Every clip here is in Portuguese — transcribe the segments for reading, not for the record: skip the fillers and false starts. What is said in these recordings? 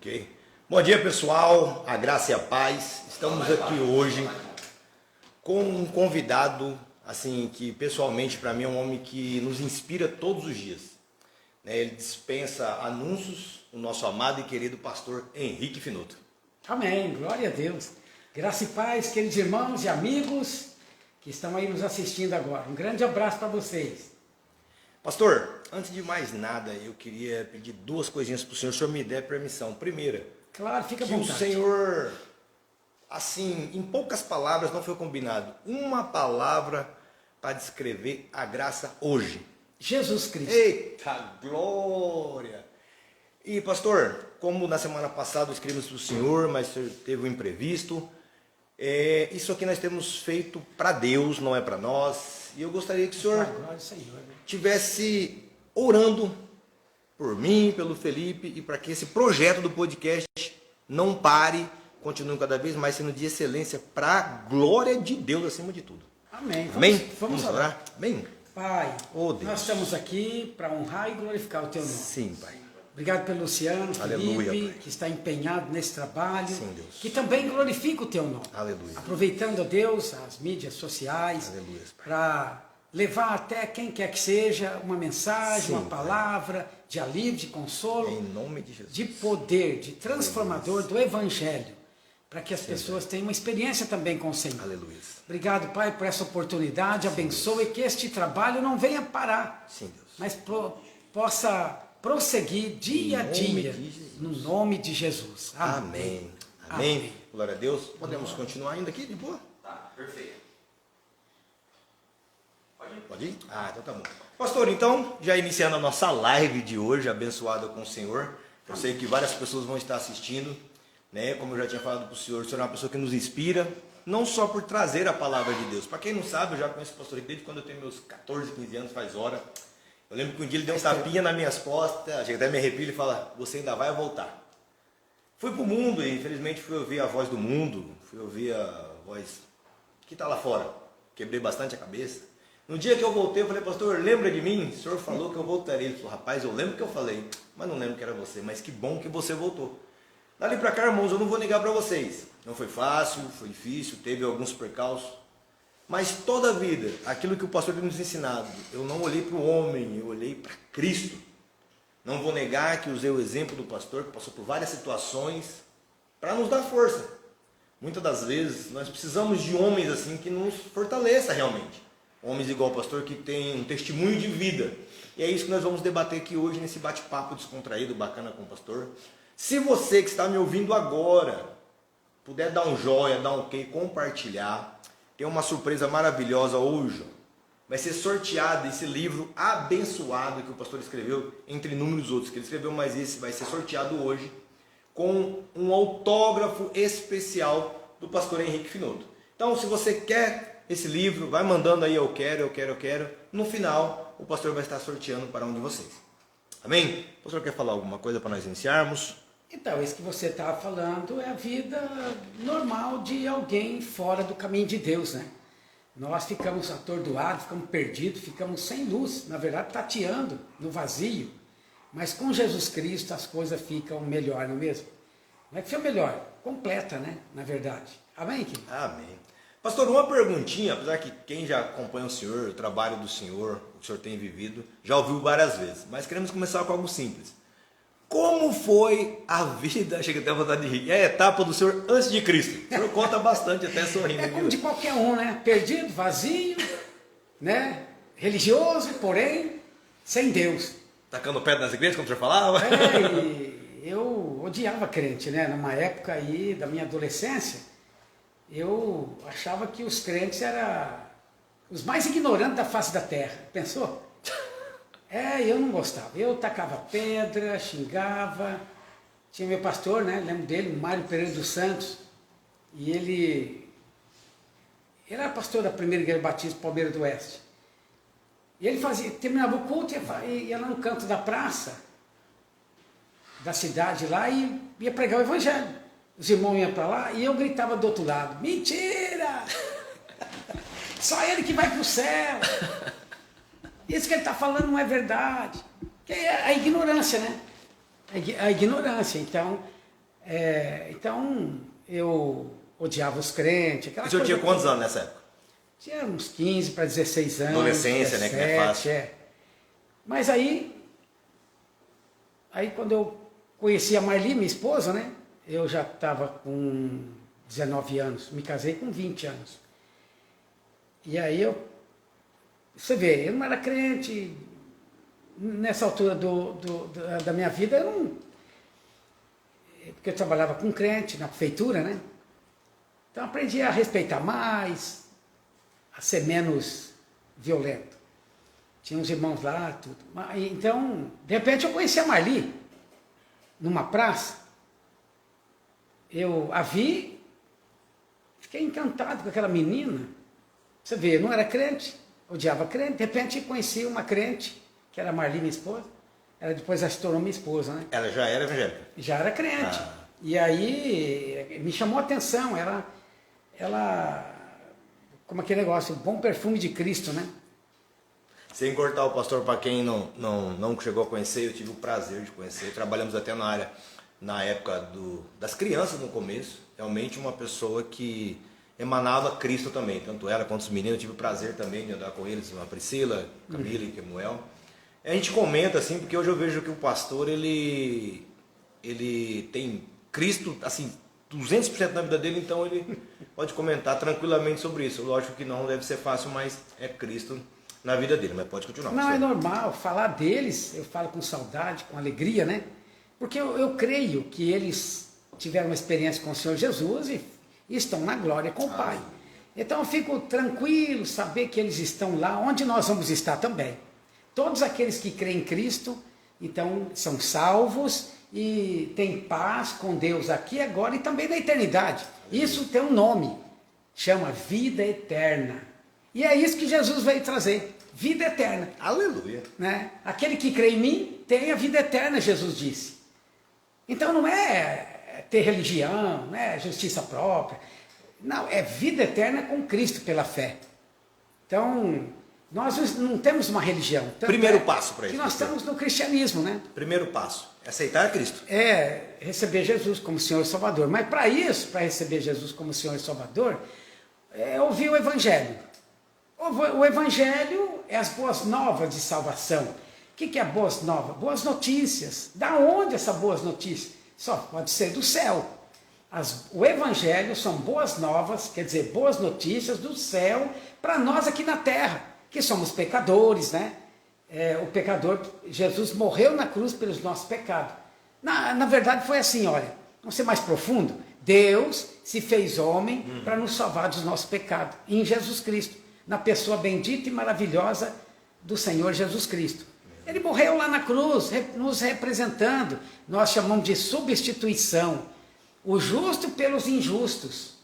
Ok. Bom dia, pessoal. A graça e a paz. Estamos aqui hoje com um convidado, assim, que pessoalmente para mim é um homem que nos inspira todos os dias. Ele dispensa anúncios, o nosso amado e querido pastor Henrique Finoto. Amém. Glória a Deus. Graça e paz, queridos irmãos e amigos que estão aí nos assistindo agora. Um grande abraço para vocês. Pastor, antes de mais nada, eu queria pedir duas coisinhas para o senhor me der permissão. Primeira, Claro, fica à que o vontade. Senhor, assim, em poucas palavras, não foi combinado, uma palavra para descrever a graça hoje. Jesus Cristo. Eita glória! E pastor, como na semana passada escrevemos para o senhor, mas o senhor teve um imprevisto, isso aqui nós temos feito para Deus, não é para nós. E eu gostaria que o senhor Glória ao Senhor, né? tivesse orando por mim, pelo Felipe, e para que esse projeto do podcast não pare, continue cada vez mais sendo de excelência para a glória de Deus acima de tudo. Amém. Amém? Vamos orar. Amém? Pai, Oh, Deus. nós estamos aqui para honrar e glorificar o Teu nome. Sim, Pai. Obrigado pelo Luciano, Aleluia, Felipe, Pai. que está empenhado nesse trabalho, Sim, Deus. que também glorifica o Teu nome. Aleluia. Aproveitando, Deus, as mídias sociais, Aleluia, Pai. para levar até quem quer que seja uma mensagem, Sim, uma palavra de alívio, de consolo, Em nome de Jesus. de poder, de transformador do Evangelho, para que as pessoas tenham uma experiência também com o Senhor. Aleluia. Obrigado, Pai, por essa oportunidade. Abençoe que este trabalho não venha parar, Sim, Deus. mas possa prosseguir dia a Em nome dia, de Jesus. no nome de Jesus. Amém. Amém. Glória a Deus. Podemos continuar ainda aqui de boa? Tá, perfeito. Pode ir? Ah, então tá bom. Pastor, então, já iniciando a nossa live de hoje, abençoada com o Senhor. Eu sei que várias pessoas vão estar assistindo, né? Como eu já tinha falado para o senhor é uma pessoa que nos inspira, não só por trazer a palavra de Deus. Para quem não sabe, eu já conheço o pastor desde quando eu tenho meus 14, 15 anos, faz hora. Eu lembro que um dia ele deu um tapinha nas minhas costas, chega até me arrepio e fala, você ainda vai voltar. Fui pro mundo e infelizmente fui ouvir a voz do mundo, fui ouvir a voz que está lá fora. Quebrei bastante a cabeça. No dia que eu voltei, eu falei, pastor, lembra de mim? O senhor falou que eu voltaria. Ele falou, rapaz, eu lembro que eu falei, mas não lembro que era você, mas que bom que você voltou. Dali pra cá, irmãos, eu não vou negar para vocês. Não foi fácil, foi difícil, teve alguns percalços. Mas toda a vida, aquilo que o pastor tem nos ensinado, eu não olhei para o homem, eu olhei para Cristo. Não vou negar que usei o exemplo do pastor, que passou por várias situações, para nos dar força. Muitas das vezes, nós precisamos de homens assim que nos fortaleça realmente. Homens igual o pastor que tem um testemunho de vida. E é isso que nós vamos debater aqui hoje nesse bate-papo descontraído, bacana com o pastor. Se você que está me ouvindo agora, puder dar um joia, dar um ok, compartilhar, tem uma surpresa maravilhosa hoje. Vai ser sorteado esse livro abençoado que o pastor escreveu, entre inúmeros outros que ele escreveu, mas esse vai ser sorteado hoje com um autógrafo especial do pastor Henrique Finoto. Então, se você quer esse livro, vai mandando aí, eu quero. No final, o pastor vai estar sorteando para um de vocês. Amém? O pastor quer falar alguma coisa para nós iniciarmos? Então, isso que você estava falando é a vida normal de alguém fora do caminho de Deus, né? Nós ficamos atordoados, ficamos perdidos, ficamos sem luz, na verdade, tateando no vazio. Mas com Jesus Cristo as coisas ficam melhor, não é mesmo? Não é que fica melhor, completa, né? Na verdade. Amém, querido? Amém. Pastor, uma perguntinha, apesar que quem já acompanha o senhor, o trabalho do senhor, o que o senhor tem vivido, já ouviu várias vezes. Mas queremos começar com algo simples. Como foi a vida, chega até a vontade de rir, a etapa do senhor antes de Cristo? O senhor conta bastante, até sorrindo. É como viu? de qualquer um, né? Perdido, vazio, né? Religioso, porém, sem Deus. Tacando pedra nas igrejas, como o senhor falava? E eu odiava crente, né? Numa época aí da minha adolescência, eu achava que os crentes eram os mais ignorantes da face da terra. Pensou? Eu não gostava. Eu tacava pedra, xingava. Tinha meu pastor, né? Lembro dele, o Mário Pereira dos Santos. E ele era pastor da primeira igreja batista Palmeiras do Oeste. E ele terminava o culto e ia lá no canto da praça da cidade lá e ia pregar o evangelho. Os irmãos iam para lá e eu gritava do outro lado, mentira! Só ele que vai para o céu! Isso que ele está falando não é verdade. Que é a ignorância, né? A ignorância. Então, Então, eu odiava os crentes. Aquela O senhor coisa tinha quantos anos nessa época? Tinha uns 15 para 16 anos. Adolescência, 17, né? Que não é fácil. Mas aí quando eu conheci a Marli, minha esposa, né? Eu já estava com 19 anos, me casei com 20 anos. E aí você vê, eu não era crente, nessa altura da minha vida, eu não... Porque eu trabalhava com crente na prefeitura, né? Então aprendi a respeitar mais, a ser menos violento. Tinha uns irmãos lá, tudo. Então, de repente eu conheci a Marli, numa praça. Eu a vi, fiquei encantado com aquela menina. Você vê, eu não era crente, odiava crente. De repente conheci uma crente, que era a Marli, minha esposa. Ela depois se tornou minha esposa, né? Ela já era evangélica? Já era crente. E aí me chamou a atenção. Ela como aquele negócio, o bom perfume de Cristo, né? Sem cortar o pastor, para quem não chegou a conhecer, eu tive o prazer de conhecer. Trabalhamos até na área, na época das crianças no começo. Realmente uma pessoa que emanava Cristo também. Tanto ela quanto os meninos, eu tive o prazer também de andar com eles, a Priscila, Camila e Kemuel. A gente comenta assim, porque hoje eu vejo que o pastor, ele tem Cristo, assim, 200% na vida dele, então ele pode comentar tranquilamente sobre isso. Lógico que não deve ser fácil, mas é Cristo na vida dele, mas pode continuar. Não, é normal, falar deles, eu falo com saudade, com alegria, né? Porque eu creio que eles tiveram uma experiência com o Senhor Jesus e estão na glória com o Pai. Então eu fico tranquilo saber que eles estão lá, onde nós vamos estar também. Todos aqueles que creem em Cristo, então são salvos e têm paz com Deus aqui, agora e também na eternidade. Isso tem um nome, chama vida eterna. E é isso que Jesus veio trazer, vida eterna. Aleluia. Né? Aquele que crê em mim tem a vida eterna, Jesus disse. Então não é ter religião, não é justiça própria. Não, é vida eterna com Cristo pela fé. Então, nós não temos uma religião. Primeiro passo para isso. Que nós estamos no cristianismo, né? Primeiro passo, é aceitar Cristo. É receber Jesus como Senhor e Salvador. Mas para isso, para receber Jesus como Senhor e Salvador, é ouvir o Evangelho. O Evangelho é as boas novas de salvação. O que é boas novas? Boas notícias. Da onde essa boas notícias? Só pode ser do céu. O Evangelho são boas novas, quer dizer, boas notícias do céu para nós aqui na terra, que somos pecadores, né? O pecador, Jesus morreu na cruz pelos nossos pecados. Na verdade foi assim, olha, vamos ser mais profundo. Deus se fez homem para nos salvar dos nossos pecados, em Jesus Cristo, na pessoa bendita e maravilhosa do Senhor Jesus Cristo. Ele morreu lá na cruz, nos representando. Nós chamamos de substituição. O justo pelos injustos.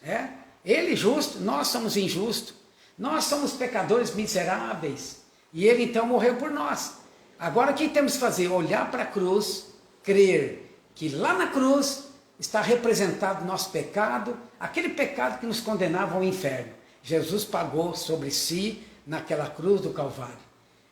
Ele justo, nós somos injustos. Nós somos pecadores miseráveis. E ele então morreu por nós. Agora o que temos que fazer? Olhar para a cruz, crer que lá na cruz está representado nosso pecado, aquele pecado que nos condenava ao inferno. Jesus pagou sobre si naquela cruz do Calvário.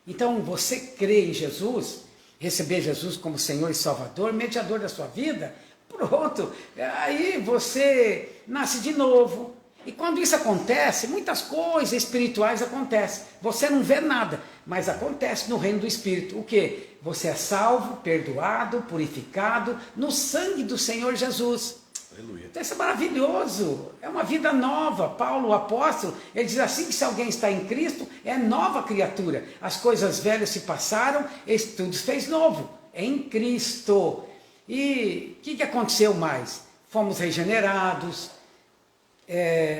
Então você crê em Jesus, receber Jesus como Senhor e Salvador, mediador da sua vida, pronto, aí você nasce de novo. E quando isso acontece, muitas coisas espirituais acontecem. Você não vê nada, mas acontece no reino do Espírito. O quê? Você é salvo, perdoado, purificado no sangue do Senhor Jesus. Aleluia. Então isso é maravilhoso, é uma vida nova. Paulo, o apóstolo, ele diz assim que se alguém está em Cristo, é nova criatura. As coisas velhas se passaram, tudo se fez novo, em Cristo. E o que aconteceu mais? Fomos regenerados,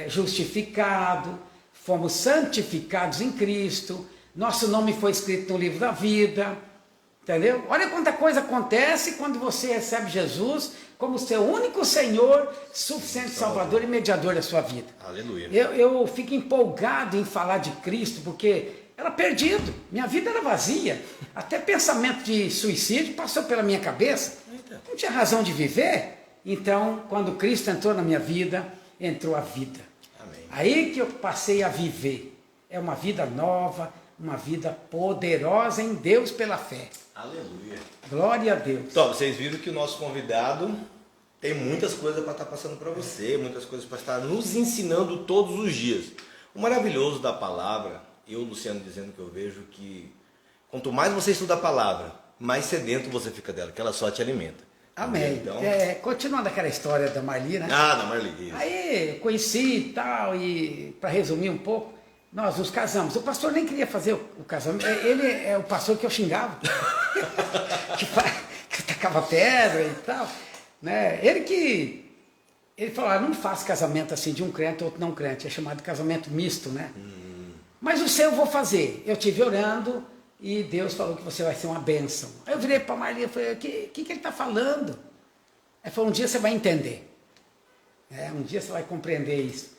justificados, fomos santificados em Cristo, nosso nome foi escrito no livro da vida, entendeu? Olha quanta coisa acontece quando você recebe Jesus como seu único Senhor, suficiente Salvador e mediador da sua vida. Aleluia. Eu fico empolgado em falar de Cristo, porque era perdido, minha vida era vazia, até pensamento de suicídio passou pela minha cabeça, não tinha razão de viver. Então, quando Cristo entrou na minha vida, entrou a vida. Amém. Aí que eu passei a viver. É uma vida nova, uma vida poderosa em Deus pela fé. Aleluia. Glória a Deus. Então, vocês viram que o nosso convidado Tem muitas coisas para estar passando para você, muitas coisas para estar nos ensinando todos os dias. O maravilhoso da palavra, eu, Luciano, dizendo que eu vejo que quanto mais você estuda a palavra, mais sedento você fica dela, que ela só te alimenta. Amém. Então... Continuando aquela história da Marli, né? Ah, da Marli. Isso. Aí eu conheci e tal, e para resumir um pouco, nós nos casamos. O pastor nem queria fazer o casamento. Ele é o pastor que eu xingava, que tacava pedra e tal. Né? Ele falou, não faça casamento assim de um crente ou outro não crente, é chamado de casamento misto, né? Mas o seu eu vou fazer. Eu estive orando e Deus falou que você vai ser uma bênção. Aí eu virei para a Maria e falei, o que ele está falando? Ele falou, um dia você vai entender. Um dia você vai compreender isso.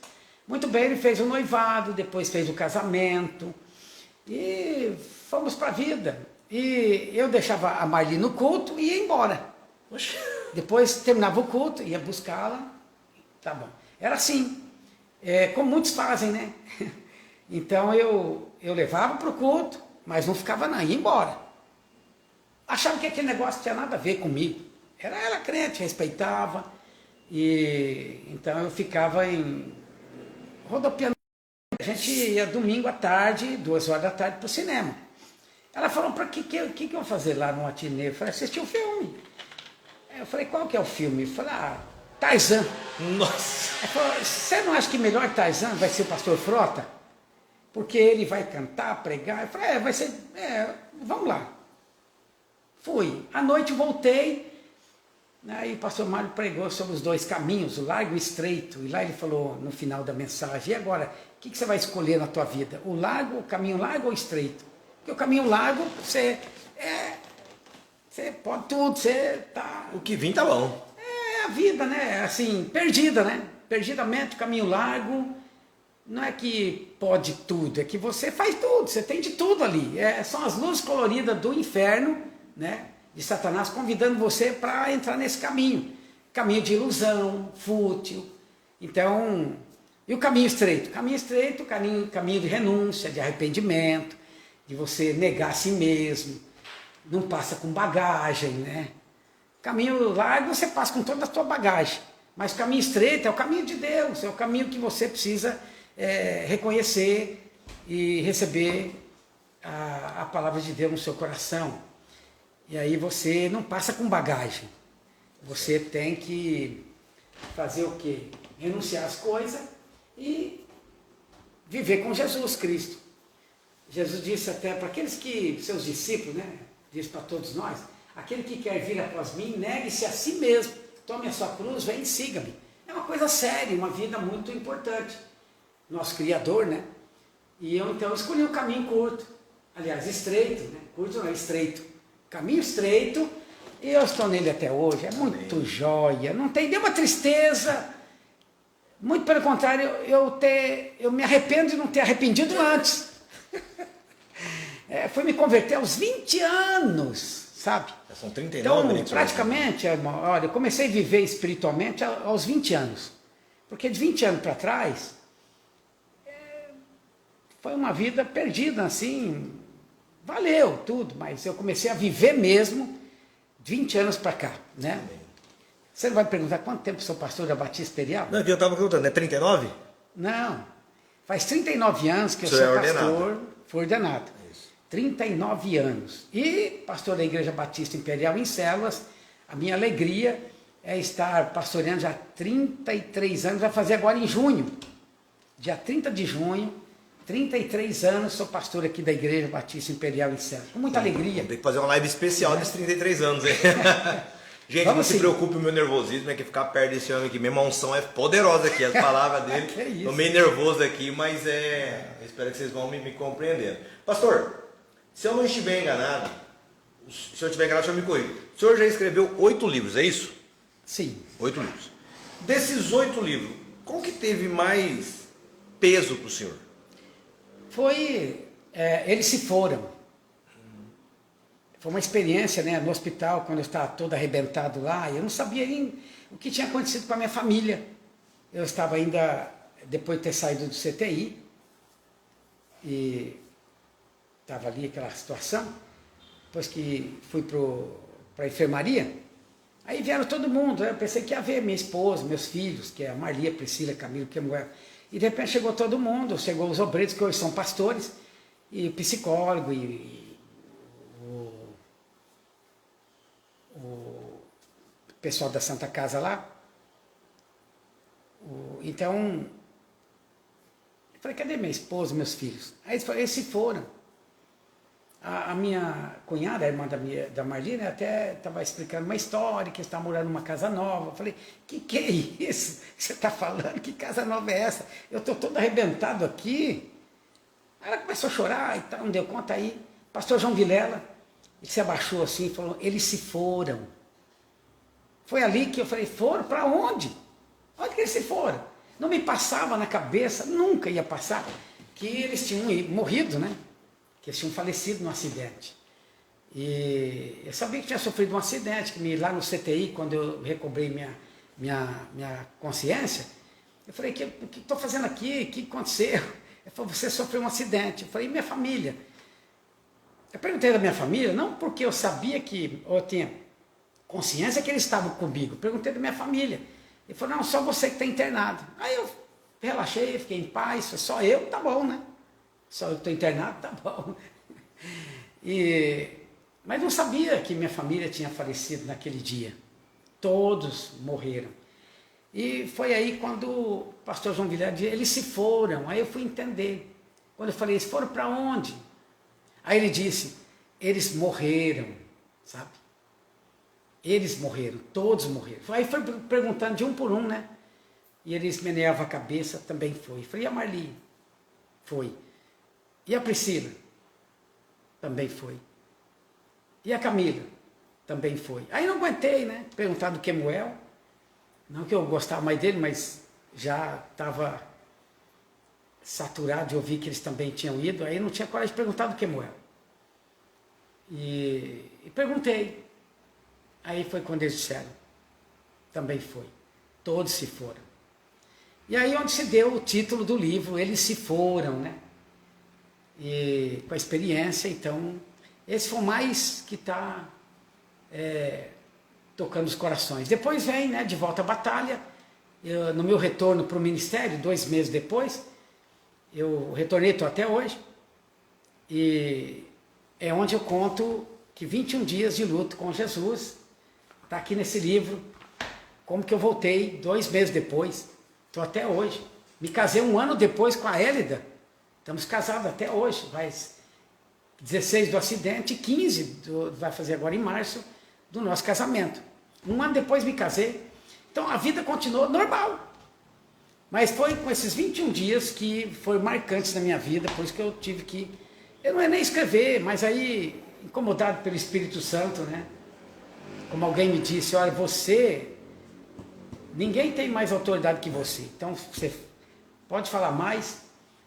Muito bem, ele fez o noivado, depois fez o casamento e fomos para a vida. E eu deixava a Marli no culto e ia embora. Oxe. Depois terminava o culto, ia buscá-la, tá bom. Era assim, como muitos fazem, né? Então eu levava para o culto, mas não ficava não, ia embora. Achava que aquele negócio tinha nada a ver comigo. Era ela crente, respeitava, e então eu ficava rodopiando. A gente ia domingo à tarde, 2 horas da tarde, para o cinema. Ela falou, para que eu vou fazer lá no matinê? Eu falei, assistir um filme. Eu falei, qual que é o filme? Eu falei, Tarzan. Nossa! Ela falou, você não acha que melhor Tarzan vai ser o pastor Frota? Porque ele vai cantar, pregar. Eu falei, vai ser, vamos lá. Fui. À noite voltei, aí o pastor Mário pregou sobre os 2 caminhos, o largo e o estreito. E lá ele falou, no final da mensagem, e agora, o que você vai escolher na tua vida? O caminho largo ou estreito? Porque o caminho largo, você pode tudo, você tá... O que vim tá bom. É a vida, né? Assim, perdida, né? Perdidamente, caminho largo. Não é que pode tudo, é que você faz tudo, você tem de tudo ali. São as luzes coloridas do inferno, né? De Satanás convidando você para entrar nesse caminho. Caminho de ilusão, fútil. Então, e o caminho estreito? Caminho estreito, caminho de renúncia, de arrependimento, de você negar a si mesmo. Não passa com bagagem, né? Caminho largo você passa com toda a sua bagagem. Mas o caminho estreito é o caminho de Deus, é o caminho que você precisa reconhecer e receber a palavra de Deus no seu coração. E aí você não passa com bagagem. Você tem que fazer o quê? Renunciar às coisas e viver com Jesus Cristo. Jesus disse até para seus discípulos, né? Disse para todos nós, aquele que quer vir após mim, negue-se a si mesmo, tome a sua cruz, vem e siga-me. É uma coisa séria, uma vida muito importante. Nosso Criador, né? E eu então escolhi o caminho curto, aliás, estreito, né? Curto não é estreito. Caminho estreito, e eu estou nele até hoje, é muito Amém. Joia, não tem nenhuma tristeza, muito pelo contrário, eu me arrependo de não ter arrependido antes. Fui me converter aos 20 anos, sabe? São 39, então, né? praticamente, olha, eu comecei a viver espiritualmente aos 20 anos. Porque de 20 anos para trás, foi uma vida perdida, assim, valeu tudo, mas eu comecei a viver mesmo 20 anos para cá, né? Amém. Você não vai me perguntar quanto tempo sou pastor da Batista Imperial? Não, que eu estava perguntando, é 39? Não, faz 39 anos que eu sou pastor, fui ordenado. 39 anos. E pastor da Igreja Batista Imperial em Células, a minha alegria é estar pastoreando já há 33 anos, vai fazer agora em junho, dia 30 de junho, 33 anos, sou pastor aqui da Igreja Batista Imperial em Células, com muita alegria. Tem que fazer uma live especial desses 33 anos, hein? Gente, vamos não se preocupe, o meu nervosismo é que ficar perto desse homem aqui mesmo, a unção é poderosa aqui, as palavras dele, tô meio nervoso aqui, mas eu espero que vocês vão me compreendendo. Pastor, se eu não estiver enganado, se eu estiver enganado, o senhor me corrija. O senhor já escreveu 8 livros, é isso? Sim. 8 livros. Desses 8 livros, qual que teve mais peso para o senhor? Eles se foram. Foi uma experiência, né, no hospital, quando eu estava todo arrebentado lá, eu não sabia nem o que tinha acontecido com a minha família. Eu estava ainda, depois de ter saído do CTI, e estava ali aquela situação, depois que fui para a enfermaria, Aí vieram todo mundo, eu pensei que ia ver minha esposa, meus filhos, que é a Marli, a Priscila, Camilo, Kemuel. E de repente chegou todo mundo, chegou os obreiros, que hoje são pastores, e o psicólogo, e o pessoal da Santa Casa lá. Então, eu falei, cadê minha esposa, meus filhos? Aí eles se foram. A minha cunhada, a irmã da Marli, né, até estava explicando uma história, que está morando numa casa nova. Eu falei, que é isso que você está falando? Que casa nova é essa? Eu estou todo arrebentado aqui. Aí ela começou a chorar e tal, não deu conta aí. Pastor João Vilela, ele se abaixou assim e falou, eles se foram. Foi ali que eu falei, foram para onde? Onde que eles se foram? Não me passava na cabeça, nunca ia passar, que eles tinham morrido, né? Que eles tinham falecido num acidente. E eu sabia que tinha sofrido um acidente, que lá no CTI, quando eu recobrei minha consciência, eu falei, o que estou fazendo aqui? O que aconteceu? Ele falou, você sofreu um acidente. Eu falei, e minha família? Eu perguntei da minha família, não porque eu sabia que, ou tinha consciência que eles estavam comigo, eu perguntei da minha família. Ele falou, não, só você que está internado. Aí eu relaxei, fiquei em paz, só eu, tá bom, né? Só eu estou internado, tá bom. Mas não sabia que minha família tinha falecido naquele dia. Todos morreram. E foi aí quando o pastor João Guilherme disse, eles se foram. Aí eu fui entender. Quando eu falei, eles foram para onde? Aí ele disse, eles morreram, sabe? Eles morreram, todos morreram. Aí foi perguntando de um por um, né? E eles meneavam a cabeça, também foi. Eu falei, e a Marli? Foi. E a Priscila? Também foi. E a Camila? Também foi. Aí não aguentei, né? Perguntar do Kemuel. Não que eu gostava mais dele, mas já estava saturado de ouvir que eles também tinham ido. Aí não tinha coragem de perguntar do Kemuel. E perguntei. Aí foi quando eles disseram. Também foi. Todos se foram. E aí onde se deu o título do livro, Eles se foram, né? E com a experiência, então, esse foi o mais que está tocando os corações. Depois vem, né, de volta à batalha, no meu retorno para o ministério, 2 meses depois, eu retornei, estou até hoje, e é onde eu conto que 21 dias de luto com Jesus, está aqui nesse livro, como que eu voltei 2 meses depois, estou até hoje. Me casei 1 ano depois com a Hélida, estamos casados até hoje, vai 16 do acidente, 15 vai fazer agora em março, do nosso casamento. 1 ano depois me casei. Então a vida continuou normal. Mas foi com esses 21 dias que foram marcantes na minha vida, por isso que eu tive que... Eu não ia nem escrever, mas aí, incomodado pelo Espírito Santo, né? Como alguém me disse, olha, ninguém tem mais autoridade que você. Então você pode falar mais,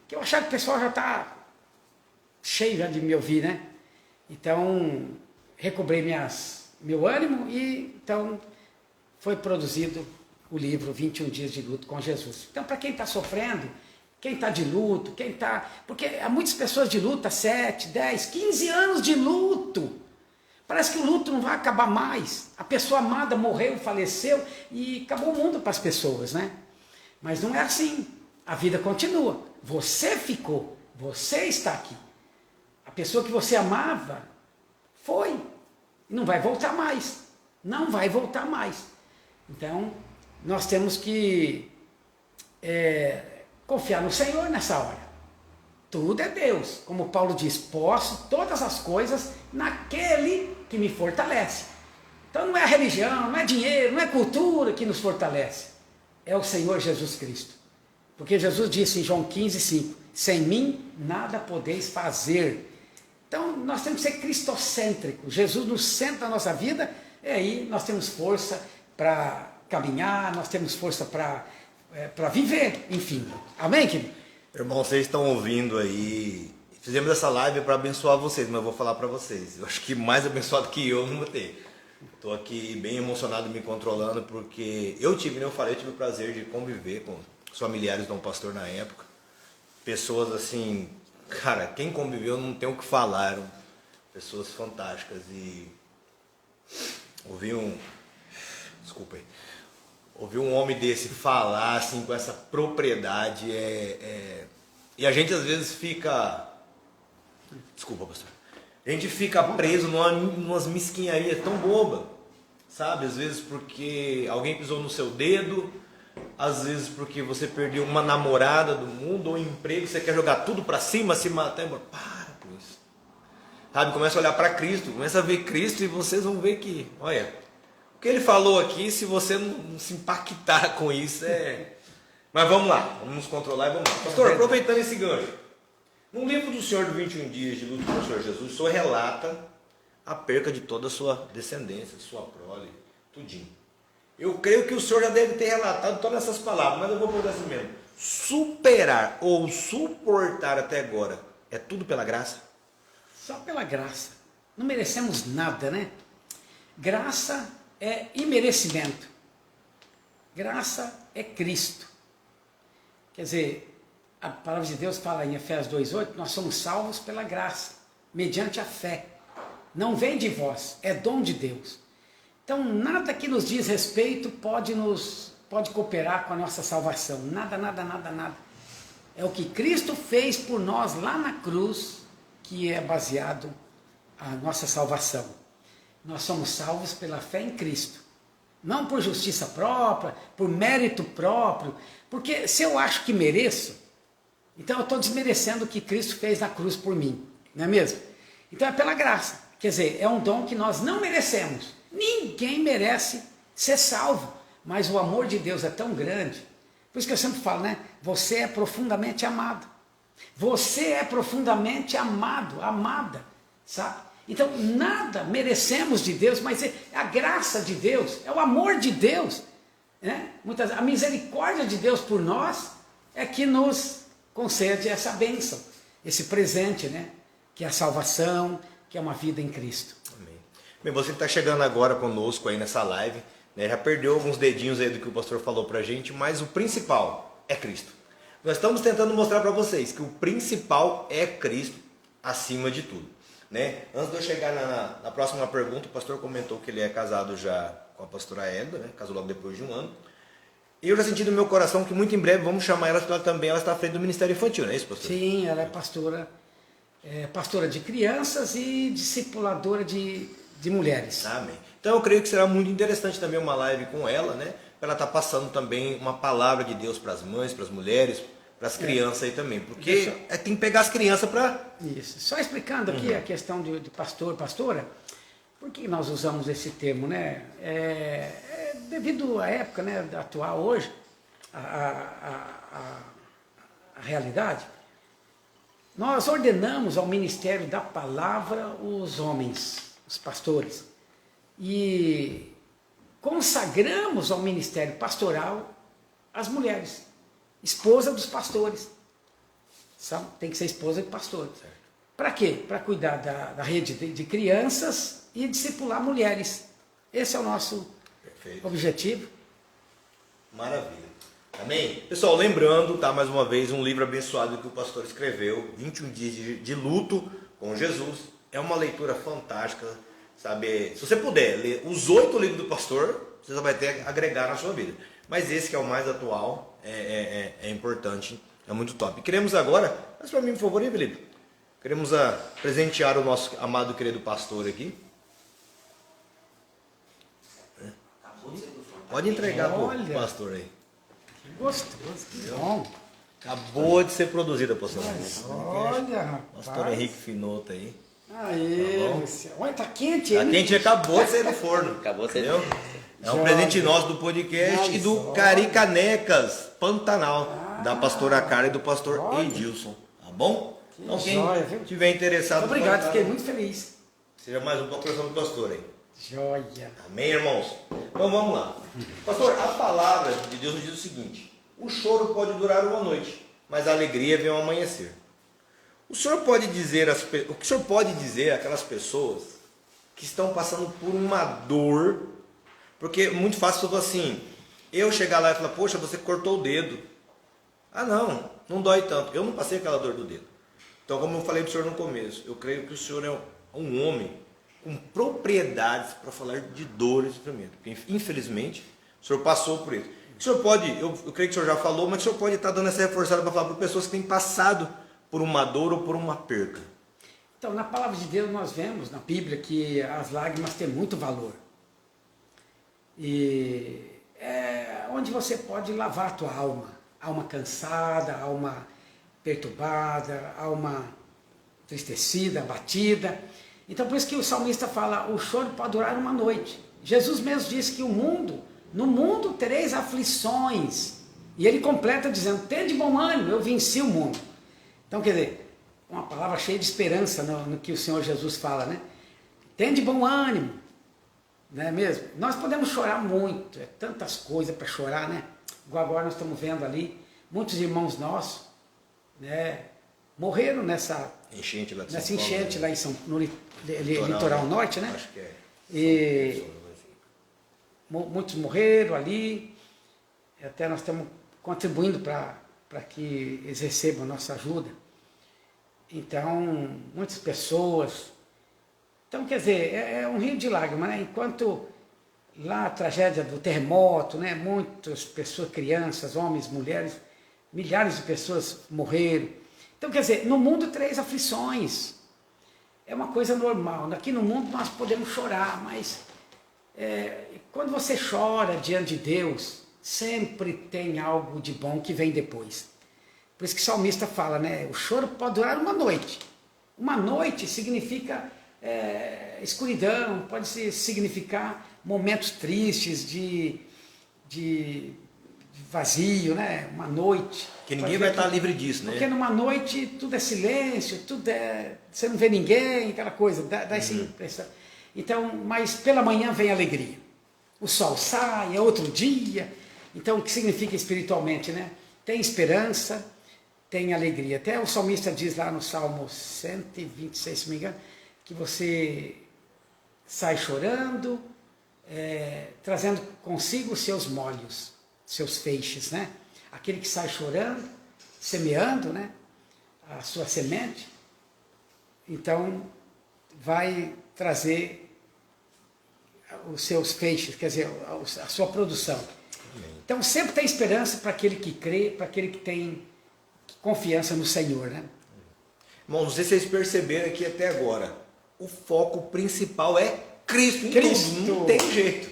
que eu achava que o pessoal já está cheio já de me ouvir, né? Então, recobrei meu ânimo e então foi produzido o livro 21 Dias de Luto com Jesus. Então, para quem está sofrendo, quem está de luto, quem está... Porque há muitas pessoas de luto, há 7, 10, 15 anos de luto. Parece que o luto não vai acabar mais. A pessoa amada morreu, faleceu e acabou o mundo para as pessoas, né? Mas não é assim. A vida continua. Você ficou, você está aqui. A pessoa que você amava foi. Não vai voltar mais. Não vai voltar mais. Então, nós temos que confiar no Senhor nessa hora. Tudo é Deus. Como Paulo diz, posso todas as coisas naquele que me fortalece. Então não é a religião, não é dinheiro, não é cultura que nos fortalece. É o Senhor Jesus Cristo. Porque Jesus disse em João 15:5, sem mim nada podeis fazer. Então nós temos que ser cristocêntricos. Jesus no centro da nossa vida, e aí nós temos força para caminhar, nós temos força para viver, enfim. Amém, querido? Irmão, vocês estão ouvindo aí. Fizemos essa live para abençoar vocês, mas eu vou falar para vocês. Eu acho que mais abençoado que eu não vou ter. Estou aqui bem emocionado, me controlando, porque eu tive o prazer de conviver com os familiares de um pastor na época. Pessoas assim, cara, quem conviveu não tem o que falar. Eram pessoas fantásticas. E ouvi desculpa aí. Ouvir um homem desse falar assim com essa propriedade e a gente às vezes fica, desculpa, pastor, a gente fica preso numas mesquinharias tão boba, sabe? Às vezes porque alguém pisou no seu dedo, às vezes porque você perdeu uma namorada do mundo ou um emprego, você quer jogar tudo pra cima, se matar, para com isso, sabe? Começa a olhar para Cristo, começa a ver Cristo e vocês vão ver que, olha, o que ele falou aqui, se você não se impactar com isso, Mas vamos lá, vamos nos controlar e vamos lá. Pastor, aproveitando esse gancho, no livro do Senhor de 21 dias de luta com o Senhor Jesus, o Senhor relata a perca de toda a sua descendência, sua prole, tudinho. Eu creio que o Senhor já deve ter relatado todas essas palavras, mas eu vou perguntar assim mesmo. Superar ou suportar até agora é tudo pela graça? Só pela graça. Não merecemos nada, né? Graça é imerecimento. Graça é Cristo. Quer dizer, a palavra de Deus fala em Efésios 2,8, nós somos salvos pela graça, mediante a fé. Não vem de vós, é dom de Deus. Então, nada que nos diz respeito pode cooperar com a nossa salvação. Nada, nada, nada, nada. É o que Cristo fez por nós lá na cruz, que é baseado a nossa salvação. Nós somos salvos pela fé em Cristo. Não por justiça própria, por mérito próprio. Porque se eu acho que mereço, então eu estou desmerecendo o que Cristo fez na cruz por mim. Não é mesmo? Então é pela graça. Quer dizer, é um dom que nós não merecemos. Ninguém merece ser salvo. Mas o amor de Deus é tão grande. Por isso que eu sempre falo, né? Você é profundamente amado. Você é profundamente amado, amada, sabe? Então, nada merecemos de Deus, mas é a graça de Deus, é o amor de Deus, né? A misericórdia de Deus por nós é que nos concede essa bênção, esse presente, né? Que é a salvação, que é uma vida em Cristo. Amém. Bem, você que está chegando agora conosco aí nessa live, né? Já perdeu alguns dedinhos aí do que o pastor falou pra gente, mas o principal é Cristo. Nós estamos tentando mostrar para vocês que o principal é Cristo acima de tudo. Né? Antes de eu chegar na próxima pergunta, o pastor comentou que ele é casado já com a pastora Elda, né? Casou logo depois de um ano. E eu já senti no meu coração que muito em breve vamos chamar ela, porque ela está à frente do Ministério Infantil, não é isso, pastor? Sim, ela é pastora de crianças e discipuladora de mulheres. Amém. Então eu creio que será muito interessante também uma live com ela, né? Para ela estar passando também uma palavra de Deus para as mães, para as mulheres, para as crianças aí também, porque tem que pegar as crianças para... Isso, só explicando aqui a questão de pastor, pastora, por que nós usamos esse termo, né? Devido à época, né, atual hoje, a realidade, nós ordenamos ao ministério da palavra os homens, os pastores, e consagramos ao ministério pastoral as mulheres. Esposa dos pastores. Tem que ser esposa de pastor. Para quê? Para cuidar da rede de crianças e discipular mulheres. Esse é o nosso objetivo. Maravilha. Amém? Pessoal, lembrando, tá, mais uma vez, um livro abençoado que o pastor escreveu, 21 dias de luto com Jesus. É uma leitura fantástica, sabe? Se você puder ler os 8 livros do pastor, você já vai ter que agregar na sua vida. Mas esse que é o mais atual, é importante, é muito top. E queremos agora, faz para mim, por favor, hein, Felipe? Queremos presentear o nosso amado querido pastor aqui. Pode entregar para o pastor aí. Que gostoso, que bom. Acabou de ser produzida, pastor. Olha, rapaz. Pastor Henrique Finota aí. Aê, Luciano. Olha, tá quente, hein? Tá quente, acabou de sair do forno. Acabou de sair. Entendeu? É um presente nosso do podcast e do Caricanecas Pantanal, da pastora Cara e do pastor Edilson. Tá bom? Então quem tiver interessado... Obrigado, fiquei muito feliz. Seja mais um procuração do pastor aí. Joia. Amém, irmãos? Então vamos lá. Pastor, a palavra de Deus nos diz o seguinte: o choro pode durar uma noite, mas a alegria vem ao amanhecer. O que o senhor pode dizer àquelas pessoas que estão passando por uma dor? Porque é muito fácil falar assim, eu chegar lá e falar, poxa, você cortou o dedo. Ah, não dói tanto. Eu não passei aquela dor do dedo. Então, como eu falei para o senhor no começo, eu creio que o senhor é um homem com propriedades para falar de dor e sofrimento. Porque, infelizmente, o senhor passou por isso. O senhor pode, eu creio que o senhor já falou, mas o senhor pode estar dando essa reforçada para falar para pessoas que têm passado por uma dor ou por uma perca. Então, na palavra de Deus, nós vemos na Bíblia que as lágrimas têm muito valor. E é onde você pode lavar a tua alma. Alma cansada, alma perturbada, alma entristecida, abatida. Então, por isso que o salmista fala, o choro pode durar uma noite. Jesus mesmo disse que no mundo tereis aflições. E ele completa dizendo, tende bom ânimo, eu venci o mundo. Então, quer dizer, uma palavra cheia de esperança no que o Senhor Jesus fala, né? Tende bom ânimo, não é mesmo? Nós podemos chorar muito, é tantas coisas para chorar, né? Igual agora nós estamos vendo ali, muitos irmãos nossos, né, morreram nessa enchente lá de nessa São Paulo, enchente né? lá em litoral norte, né? Acho que é. E muitos morreram ali, até nós estamos contribuindo para que eles recebam a nossa ajuda. Então, muitas pessoas. Então, quer dizer, é um rio de lágrimas, né? Enquanto lá a tragédia do terremoto, né? Muitas pessoas, crianças, homens, mulheres, milhares de pessoas morreram. Então, quer dizer, no mundo 3 aflições. É uma coisa normal. Aqui no mundo nós podemos chorar, mas quando você chora diante de Deus, sempre tem algo de bom que vem depois. Por isso que o salmista fala, né? O choro pode durar uma noite. Uma noite significa escuridão, pode significar momentos tristes de vazio, né? Uma noite. Que ninguém vai estar livre disso, né? Porque numa noite tudo é silêncio, você não vê ninguém, aquela coisa, dá essa impressão. Então, mas pela manhã vem alegria. O sol sai, é outro dia. Então, o que significa espiritualmente, né? Tem esperança, tem alegria. Até o salmista diz lá no Salmo 126, se não me engano, que você sai chorando, trazendo consigo os seus molhos, seus feixes, né? Aquele que sai chorando, semeando, né? A sua semente, então vai trazer os seus feixes, quer dizer, a sua produção. Então sempre tem esperança para aquele que crê, para aquele que tem confiança no Senhor, né? Irmão, não sei se vocês perceberam aqui até agora, o foco principal é Cristo. Cristo. Não tem jeito.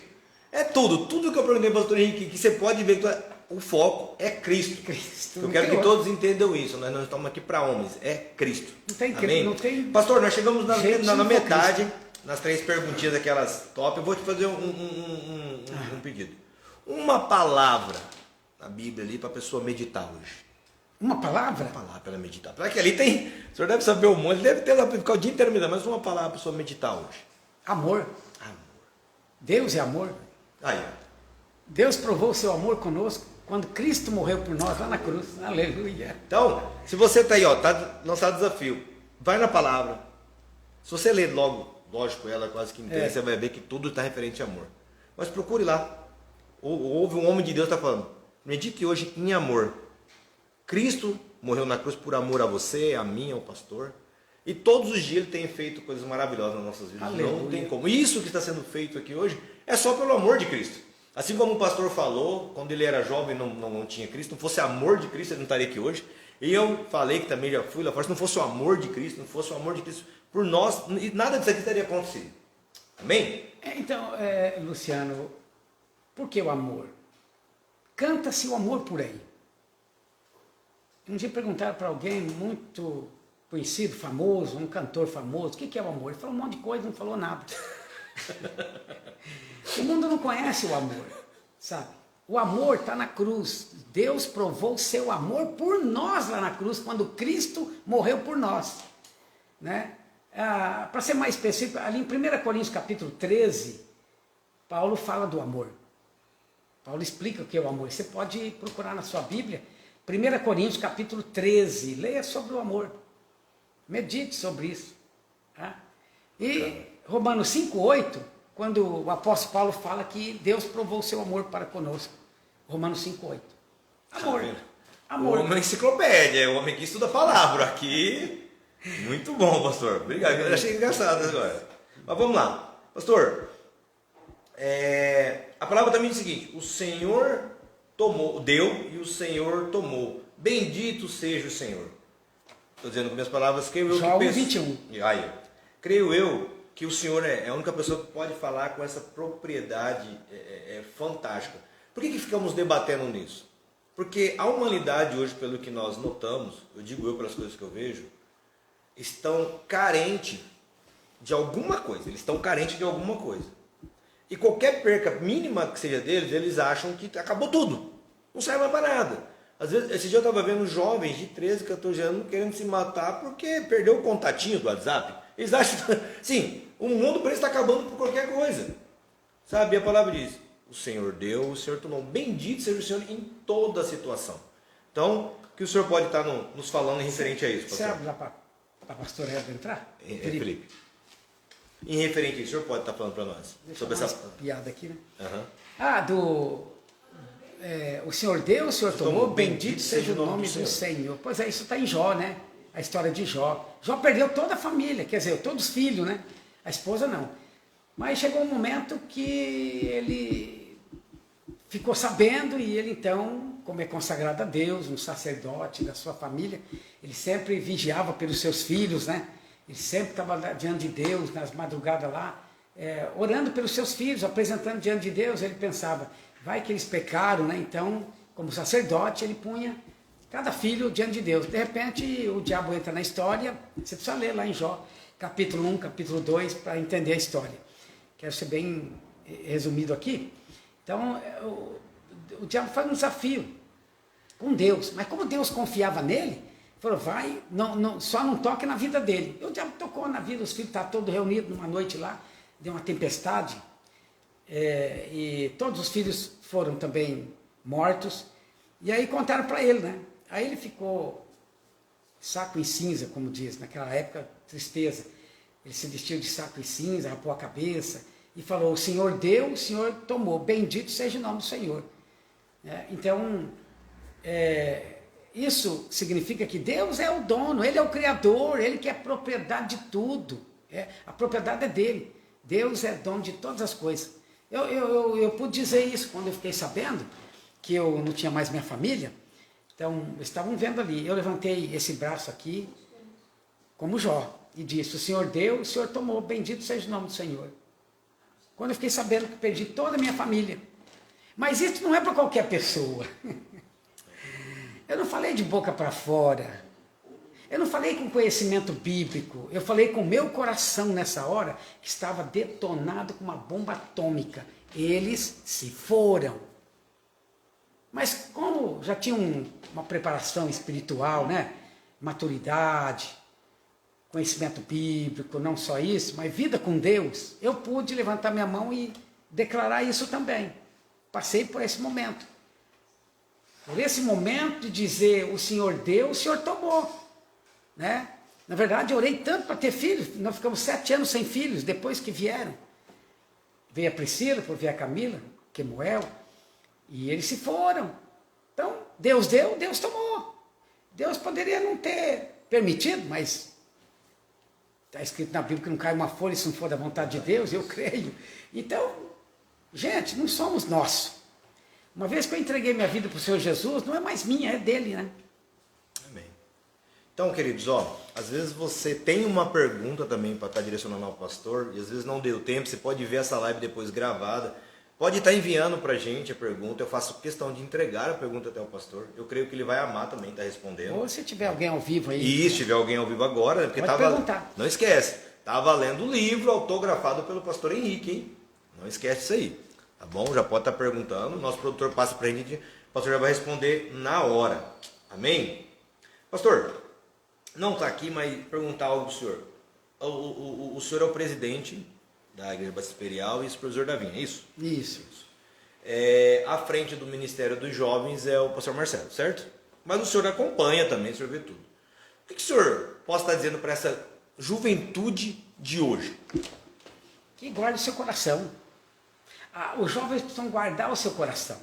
É tudo que eu perguntei para o pastor Henrique, que você pode ver que o foco é Cristo. Cristo. Eu quero que todos entendam isso, nós não estamos aqui para homens, é Cristo. Não tem, amém? Não tem. Pastor, nós chegamos na metade, Cristo. nas 3 perguntinhas daquelas top, eu vou te fazer um pedido. Uma palavra na Bíblia ali para a pessoa meditar hoje. Uma palavra? Uma palavra para ela meditar. Para que ali tem, o senhor deve saber um monte, deve ter lá para ficar o dia inteiro meditando, mas uma palavra para a pessoa meditar hoje. Amor. Amor. Deus é amor. Aí, ó. Deus provou o seu amor conosco quando Cristo morreu por nós lá na cruz. Aleluia. Então, se você está aí, ó, tá lançado o desafio, vai na palavra. Se você ler logo, lógico, ela quase que inteira, você vai ver que tudo está referente a amor. Mas procure lá. Houve um homem de Deus que está falando, medite hoje em amor. Cristo morreu na cruz por amor a você, a mim, ao pastor. E todos os dias ele tem feito coisas maravilhosas nas nossas vidas. Aleluia. Não tem como. Isso que está sendo feito aqui hoje é só pelo amor de Cristo. Assim como o pastor falou, quando ele era jovem não tinha Cristo, não fosse amor de Cristo, ele não estaria aqui hoje. E eu falei que também já fui lá fora, se não fosse o amor de Cristo, não fosse o amor de Cristo por nós, nada disso aqui teria acontecido. Amém? Então, Luciano, por que o amor? Canta-se o amor por aí. Um dia perguntaram para alguém muito conhecido, famoso, um cantor famoso, o que é o amor? Ele falou um monte de coisa, não falou nada. O mundo não conhece o amor, sabe? O amor está na cruz. Deus provou o seu amor por nós lá na cruz, quando Cristo morreu por nós. Né? Para ser mais específico, ali em 1 Coríntios capítulo 13, Paulo fala do amor. Paulo explica o que é o amor. Você pode procurar na sua Bíblia, 1 Coríntios capítulo 13, leia sobre o amor. Medite sobre isso. Tá? E Romanos 5,8, quando o apóstolo Paulo fala que Deus provou o seu amor para conosco. Romanos 5,8. Amor. Amor. O homem é enciclopédia, é o homem que estuda a palavra. Aqui, muito bom, pastor. Obrigado. Eu achei engraçado agora. Mas vamos lá. Pastor, a palavra também diz o seguinte: o Senhor deu e o Senhor tomou. Bendito seja o Senhor. Estou dizendo com minhas palavras, creio eu que João 21. Aí, creio eu que o Senhor é a única pessoa que pode falar com essa propriedade fantástica. Por que ficamos debatendo nisso? Porque a humanidade hoje, pelo que nós notamos, eu digo eu pelas coisas que eu vejo, estão carentes de alguma coisa. Eles estão carentes de alguma coisa. E qualquer perca mínima que seja deles, eles acham que acabou tudo. Não serve mais para nada. Às vezes, esse dia eu estava vendo jovens de 13, 14 anos querendo se matar porque perdeu o contatinho do WhatsApp. Eles acham, sim, o mundo para eles está acabando por qualquer coisa. Sabe, a palavra diz, o Senhor deu, o Senhor tomou. Bendito seja o Senhor em toda a situação. Então, o que o Senhor pode estar nos falando em referente a isso, pastor? Você abre lá para a pastora Eva entrar? Felipe. Em referente a isso, o senhor pode estar falando para nós? Deixa sobre essa piada aqui, né? Uhum. O Senhor deu, o Senhor tomou, bendito seja o nome do Senhor. Senhor. Pois é, isso está em Jó, né? A história de Jó. Jó perdeu toda a família, quer dizer, todos os filhos, né? A esposa não. Mas chegou um momento que ele ficou sabendo e ele então, como é consagrado a Deus, um sacerdote da sua família, ele sempre vigiava pelos seus filhos, né? Ele sempre estava diante de Deus, nas madrugadas lá, orando pelos seus filhos, apresentando diante de Deus. Ele pensava, vai que eles pecaram, né? Então, como sacerdote, ele punha cada filho diante de Deus. De repente, o diabo entra na história. Você precisa ler lá em Jó, capítulo 1, capítulo 2, para entender a história. Quero ser bem resumido aqui. Então, o diabo faz um desafio com Deus. Mas como Deus confiava nele, falou, vai, só não toque na vida dele. E o diabo tocou na vida, os filhos estavam todos reunidos numa noite lá, deu uma tempestade, e todos os filhos foram também mortos, e aí contaram para ele, né? Aí ele ficou saco em cinza, como diz, naquela época, tristeza. Ele se vestiu de saco em cinza, rapou a cabeça, e falou, o Senhor deu, o Senhor tomou, bendito seja o nome do Senhor. Então, isso significa que Deus é o dono, Ele é o Criador, Ele que é propriedade de tudo. A propriedade é dele. Deus é dono de todas as coisas. Eu pude dizer isso quando eu fiquei sabendo que eu não tinha mais minha família. Então, estavam vendo ali. Eu levantei esse braço aqui como Jó e disse, o Senhor deu, o Senhor tomou, bendito seja o nome do Senhor. Quando eu fiquei sabendo que perdi toda a minha família. Mas isso não é para qualquer pessoa. Eu não falei de boca para fora. Eu não falei com conhecimento bíblico. Eu falei com o meu coração nessa hora, que estava detonado com uma bomba atômica. Eles se foram. Mas como já tinham uma preparação espiritual, né? Maturidade, conhecimento bíblico, não só isso, mas vida com Deus, eu pude levantar minha mão e declarar isso também. Passei por esse momento. Por esse momento de dizer, o Senhor deu, o Senhor tomou. Né? Na verdade, eu orei tanto para ter filhos, nós ficamos 7 anos sem filhos, depois que vieram. Veio a Priscila, depois veio a Camila, Kemuel, e eles se foram. Então, Deus deu, Deus tomou. Deus poderia não ter permitido, mas está escrito na Bíblia que não cai uma folha se não for da vontade de Deus, eu creio. Então, gente, não somos nossos. Uma vez que eu entreguei minha vida para o Senhor Jesus, não é mais minha, é dele, né? Amém. Então, queridos, às vezes você tem uma pergunta também para estar direcionando ao pastor, e às vezes não deu tempo, você pode ver essa live depois gravada, pode estar enviando para a gente a pergunta, eu faço questão de entregar a pergunta até o pastor, eu creio que ele vai amar também estar respondendo. Ou se tiver alguém ao vivo aí. E se tiver alguém ao vivo agora, porque pode perguntar. Não esquece, tá valendo o livro autografado pelo pastor Henrique, hein? Não esquece isso aí. Tá bom? Já pode estar perguntando. Nosso produtor passa para a gente. O pastor já vai responder na hora. Amém? Pastor, não está aqui, mas perguntar algo do senhor. O senhor é o presidente da Igreja Batista Imperial e supervisor da Vinha, é isso? Isso. À frente do Ministério dos Jovens é o pastor Marcelo, certo? Mas o senhor acompanha também, o senhor vê tudo. O que o senhor pode estar dizendo para essa juventude de hoje? Que guarde o seu coração. Os jovens precisam guardar o seu coração.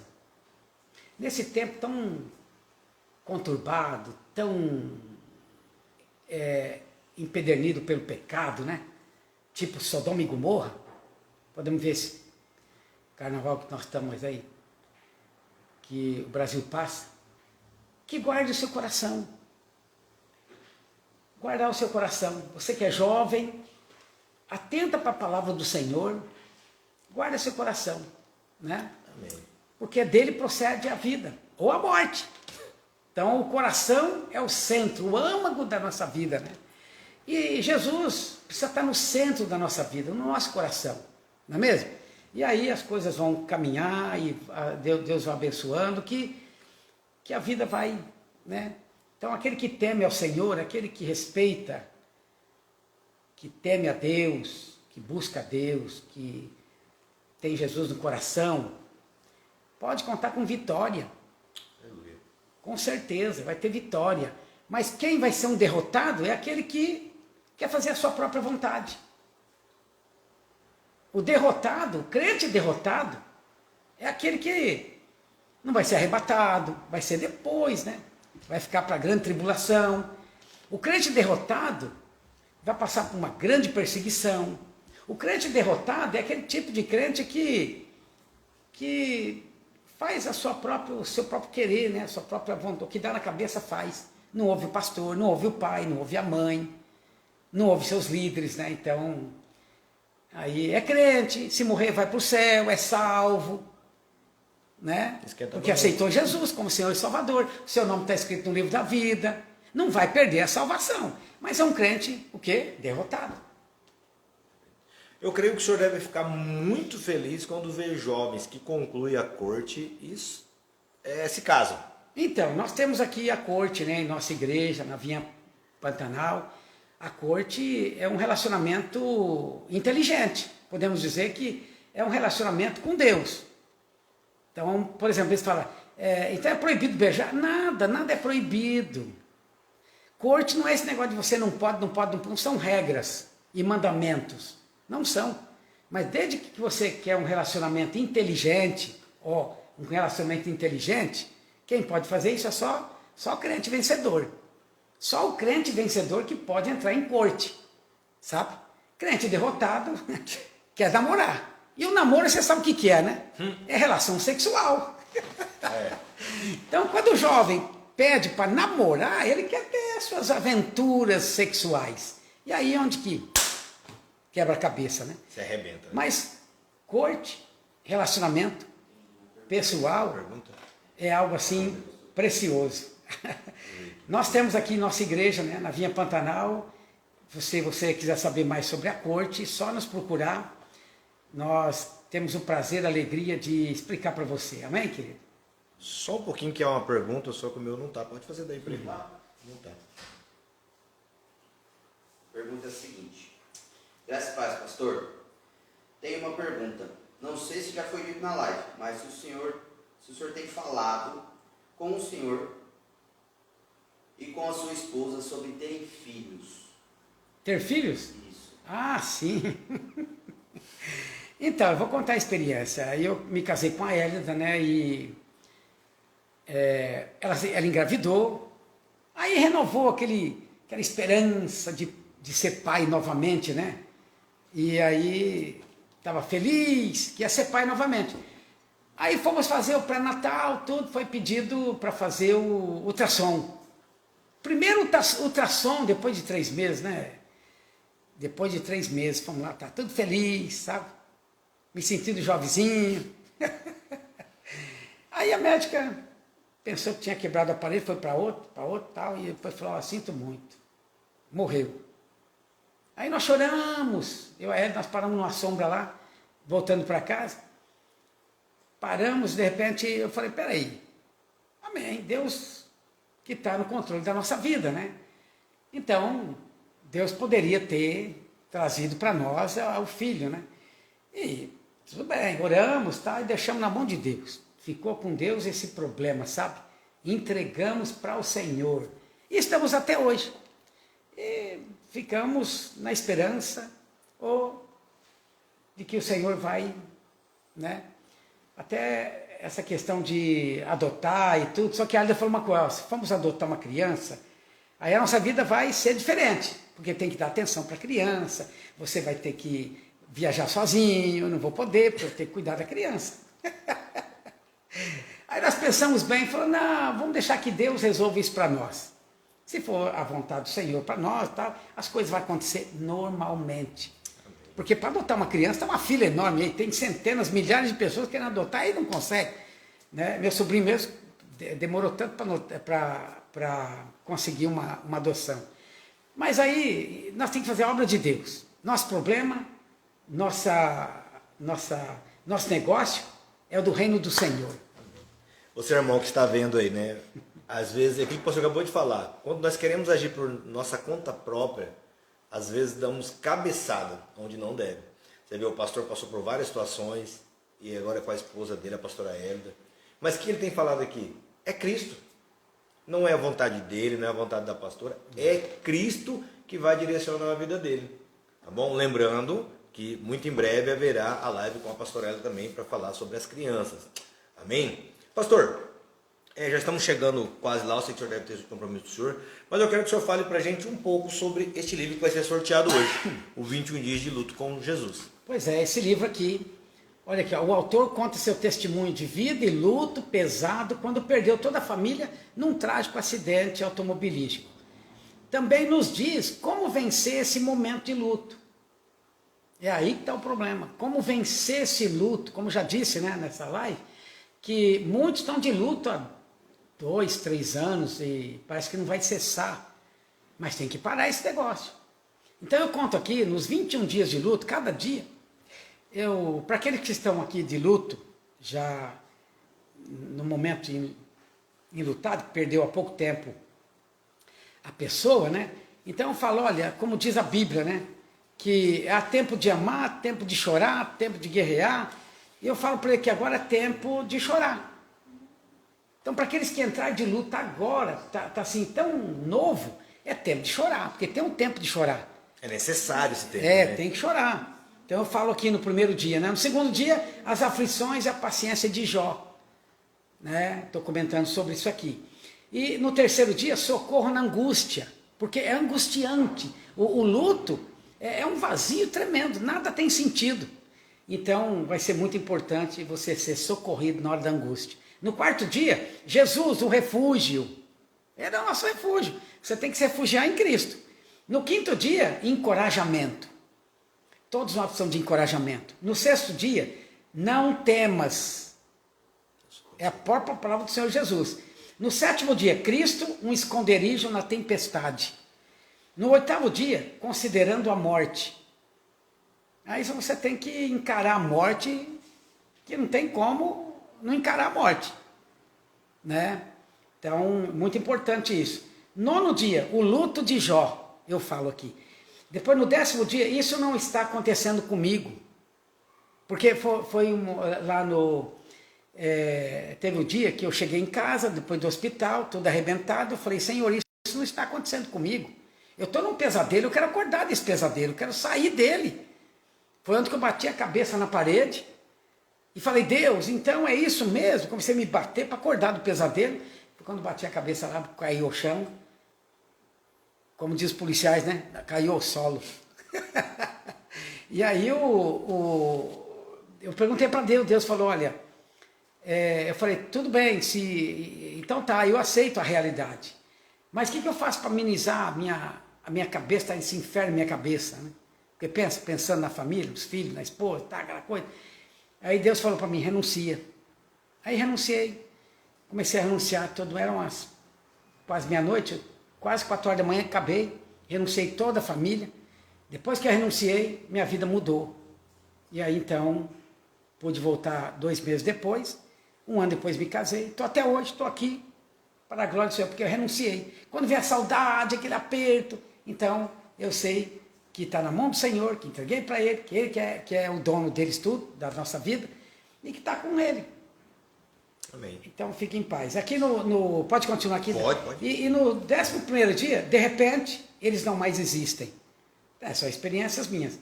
Nesse tempo tão conturbado, tão empedernido pelo pecado, né? tipo Sodoma e Gomorra, podemos ver esse carnaval que nós estamos aí, que o Brasil passa, que guarde o seu coração. Guardar o seu coração. Você que é jovem, atenta para a palavra do Senhor, guarda seu coração, né? Amém. Porque dele procede a vida ou a morte. Então o coração é o centro, o âmago da nossa vida, né? E Jesus precisa estar no centro da nossa vida, no nosso coração, não é mesmo? E aí as coisas vão caminhar e Deus vai abençoando, que a vida vai, né? Então aquele que teme ao Senhor, aquele que respeita, que teme a Deus, que busca a Deus, que tem Jesus no coração, pode contar com vitória. Aleluia. Com certeza, vai ter vitória. Mas quem vai ser um derrotado é aquele que quer fazer a sua própria vontade. O derrotado, o crente derrotado, é aquele que não vai ser arrebatado, vai ser depois, né? Vai ficar para a grande tribulação. O crente derrotado vai passar por uma grande perseguição. O crente derrotado é aquele tipo de crente que faz o seu próprio querer, né? A sua própria vontade, o que dá na cabeça faz. Não ouve o pastor, não ouve o pai, não ouve a mãe, não ouve seus líderes, né? Então, aí é crente, se morrer vai para o céu, é salvo, né? Porque aceitou Jesus como Senhor e Salvador, o seu nome está escrito no livro da vida, não vai perder a salvação, mas é um crente, o quê? Derrotado. Eu creio que o senhor deve ficar muito feliz quando vê jovens que concluem a corte e se casam. Então, nós temos aqui a corte, né, em nossa igreja, na Vinha Pantanal. A corte é um relacionamento inteligente. Podemos dizer que é um relacionamento com Deus. Então, por exemplo, eles falam, então é proibido beijar? Nada é proibido. Corte não é esse negócio de você não pode, não são regras e mandamentos. Não são. Mas desde que você quer um relacionamento inteligente, um relacionamento inteligente, quem pode fazer isso é só o crente vencedor. Só o crente vencedor que pode entrar em corte, sabe? Crente derrotado quer namorar. E o namoro, você sabe o que é, né? É relação sexual. Então, quando o jovem pede para namorar, ele quer ter suas aventuras sexuais. E aí é onde que quebra a cabeça, né? Se arrebenta. Né? Mas corte, relacionamento pessoal, é algo assim precioso. Nós temos aqui em nossa igreja, né, na Vinha Pantanal, se você quiser saber mais sobre a corte, só nos procurar. Nós temos o prazer, a alegria de explicar para você. Amém, querido? Só um pouquinho que é uma pergunta, só que o meu não tá. Pode fazer daí para ele. Não tá. Pergunta é a seguinte. Graças a paz, pastor. Tenho uma pergunta. Não sei se já foi dito na live, mas se o senhor tem falado com o senhor e com a sua esposa sobre terem filhos. Ter filhos? Isso. Ah, sim. Então, eu vou contar a experiência. Eu me casei com a Hélida, né? E ela engravidou. Aí renovou aquela esperança de ser pai novamente, né? E aí estava feliz que ia ser pai novamente. Aí fomos fazer o pré-natal, tudo foi pedido para fazer o ultrassom. Primeiro ultrassom, depois de 3 meses, né? Depois de 3 meses, fomos lá, tá tudo feliz, sabe? Me sentindo jovenzinho. Aí a médica pensou que tinha quebrado o aparelho, foi para outro tal, e depois falou, sinto muito. Morreu. Aí nós choramos, eu e a Hélida, nós paramos numa sombra lá, voltando para casa. Paramos, de repente, eu falei, peraí, amém, Deus que está no controle da nossa vida, né? Então, Deus poderia ter trazido para nós o filho, né? E tudo bem, oramos, tá, e deixamos na mão de Deus. Ficou com Deus esse problema, sabe? Entregamos para o Senhor. E estamos até hoje. E ficamos na esperança de que o Senhor vai, né? Até essa questão de adotar e tudo, só que a Alda falou uma coisa, se vamos adotar uma criança, Aí a nossa vida vai ser diferente, porque tem que dar atenção para a criança, você vai ter que viajar sozinho, eu não vou poder, porque eu tenho que cuidar da criança. Aí nós pensamos bem e falamos, não, vamos deixar que Deus resolva isso para nós. Se for a vontade do Senhor para nós, tá, as coisas vão acontecer normalmente. Porque para adotar uma criança, tem uma fila enorme aí, tem centenas, milhares de pessoas querendo adotar e não consegue. Né? Meu sobrinho mesmo demorou tanto para conseguir uma adoção. Mas aí nós temos que fazer a obra de Deus. Nosso problema, nosso negócio é o do reino do Senhor. Você, irmão, que está vendo aí, né? Às vezes, é aquilo que o pastor acabou de falar. Quando nós queremos agir por nossa conta própria, às vezes damos cabeçada onde não deve. Você vê, o pastor passou por várias situações, e agora é com a esposa dele, a pastora Hélida. Mas o que ele tem falado aqui? É Cristo. Não é a vontade dele, não é a vontade da pastora. É Cristo que vai direcionar a vida dele. Tá bom? Lembrando que muito em breve haverá a live com a pastora Hélida também para falar sobre as crianças. Amém? Pastor, já estamos chegando quase lá, eu sei que o senhor deve ter o compromisso do senhor, mas eu quero que o senhor fale para a gente um pouco sobre este livro que vai ser sorteado hoje, o 21 Dias de Luto com Jesus. Pois é, esse livro aqui, olha aqui, ó, o autor conta seu testemunho de vida e luto pesado quando perdeu toda a família num trágico acidente automobilístico. Também nos diz como vencer esse momento de luto. É aí que está o problema, como vencer esse luto, como já disse, né, nessa live, que muitos estão de luto há 2, 3 anos e parece que não vai cessar, mas tem que parar esse negócio. Então eu conto aqui, nos 21 dias de luto, cada dia, para aqueles que estão aqui de luto, já no momento enlutado, que perdeu há pouco tempo a pessoa, né? Então eu falo, olha, como diz a Bíblia, né? Que há tempo de amar, tempo de chorar, tempo de guerrear. E eu falo para ele que agora é tempo de chorar. Então, para aqueles que entraram de luta agora, tá assim tão novo, é tempo de chorar, porque tem um tempo de chorar. É necessário esse tempo. É, né? tem que chorar. Então eu falo aqui no primeiro dia, né? No segundo dia, as aflições e a paciência de Jó. Né? Estou comentando sobre isso aqui. E no terceiro dia, socorro na angústia, porque é angustiante. O luto é um vazio tremendo, nada tem sentido. Então vai ser muito importante você ser socorrido na hora da angústia. No quarto dia, Jesus, o refúgio. Ele é o nosso refúgio. Você tem que se refugiar em Cristo. No quinto dia, encorajamento. Todos nós precisamos de encorajamento. No sexto dia, não temas. É a própria palavra do Senhor Jesus. No sétimo dia, Cristo, um esconderijo na tempestade. No oitavo dia, considerando a morte. Aí você tem que encarar a morte, que não tem como não encarar a morte. Né? Então, muito importante isso. Nono dia, o luto de Jó, eu falo aqui. Depois, no 10º dia, isso não está acontecendo comigo. Porque foi lá no... teve um dia que eu cheguei em casa, depois do hospital, todo arrebentado, eu falei, Senhor, isso não está acontecendo comigo. Eu estou num pesadelo, eu quero acordar desse pesadelo, eu quero sair dele. Foi onde que eu bati a cabeça na parede e falei, Deus, então é isso mesmo? Comecei a me bater para acordar do pesadelo. Quando bati a cabeça lá, caiu ao chão. Como diz os policiais, né? Caiu ao solo. E aí eu perguntei para Deus, Deus falou, olha, eu falei, tudo bem, então tá, eu aceito a realidade. Mas o que eu faço para amenizar a minha cabeça, esse inferno na minha cabeça, né? Porque pensando na família, nos filhos, na esposa, tá, aquela coisa. Aí Deus falou para mim, renuncia. Aí renunciei. Comecei a renunciar, eram quase meia-noite, quase 4 horas da manhã, acabei. Renunciei toda a família. Depois que eu renunciei, minha vida mudou. E aí então, pude voltar 2 meses depois. 1 ano depois me casei. Estou até hoje, estou aqui, para a glória do Senhor, porque eu renunciei. Quando vem a saudade, aquele aperto, então eu sei que está na mão do Senhor, que entreguei para Ele, que Ele que é o dono deles tudo, da nossa vida, e que está com Ele. Amém. Então fique em paz. Aqui pode continuar aqui? Pode. E no 11º dia, de repente, eles não mais existem. São experiências minhas.